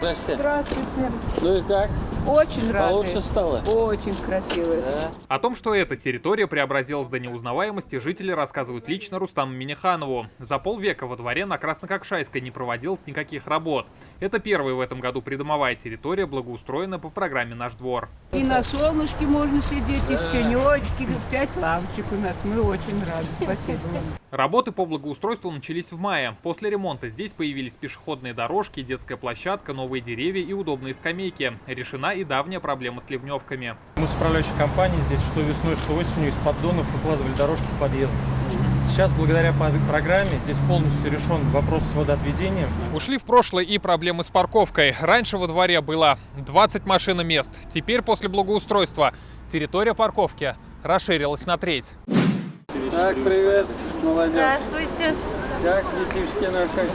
Здрасте. Здравствуйте. Ну и как? Очень рады. Получше стало? Очень красивая. Да. О том, что эта территория преобразилась до неузнаваемости, жители рассказывают лично Рустаму Миниханову. За полвека во дворе на Краснококшайской не проводилось никаких работ. Это первая в этом году придомовая территория, благоустроена по программе «Наш двор». И на солнышке можно сидеть, и в тенечке. 5 лавочек у нас. Мы очень рады. Спасибо вам. Работы по благоустройству начались в мае. После ремонта здесь появились пешеходные дорожки, детская площадка, новые деревья и удобные скамейки. Решена и давняя проблема с ливневками. Мы с управляющей компанией здесь что весной, что осенью из поддонов укладывали дорожки в подъезд. Сейчас, благодаря программе, здесь полностью решен вопрос с водоотведением. Ушли в прошлое и проблемы с парковкой. Раньше во дворе было 20 машиномест. Теперь после благоустройства территория парковки расширилась на треть. Так, привет, молодежь. Здравствуйте. Как детишки наши?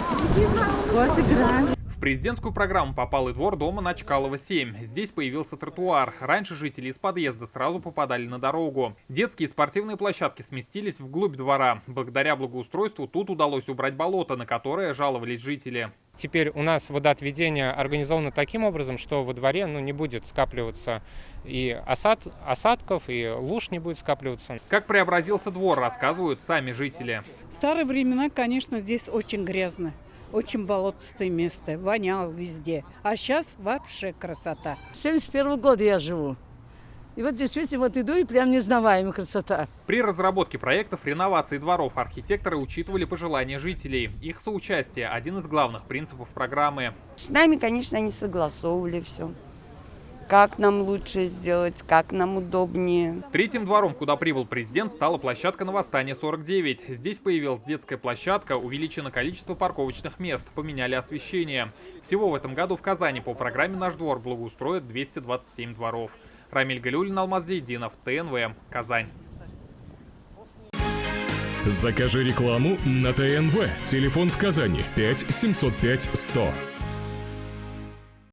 Вот играем. В президентскую программу попал и двор дома на Чкалова 7. Здесь появился тротуар. Раньше жители из подъезда сразу попадали на дорогу. Детские и спортивные площадки сместились вглубь двора. Благодаря благоустройству тут удалось убрать болото, на которое жаловались жители. Теперь у нас водоотведение организовано таким образом, что во дворе не будет скапливаться и осадков, и луж не будет скапливаться. Как преобразился двор, рассказывают сами жители. В старые времена, конечно, здесь очень грязно, очень болотистое место, воняло везде. А сейчас вообще красота. С 71 года я живу. И вот действительно иду, и прям неузнаваемая красота. При разработке проектов реновации дворов архитекторы учитывали пожелания жителей. Их соучастие – один из главных принципов программы. С нами, конечно, они согласовывали все. Как нам лучше сделать, как нам удобнее. Третьим двором, куда прибыл президент, стала площадка на Восстания 49. Здесь появилась детская площадка, увеличено количество парковочных мест, поменяли освещение. Всего в этом году в Казани по программе «Наш двор» благоустроят 227 дворов. Рамиль Галиуллин, Алмаз Зейдинов, ТНВ, Казань. Закажи рекламу на ТНВ. Телефон в Казани 5 705 100.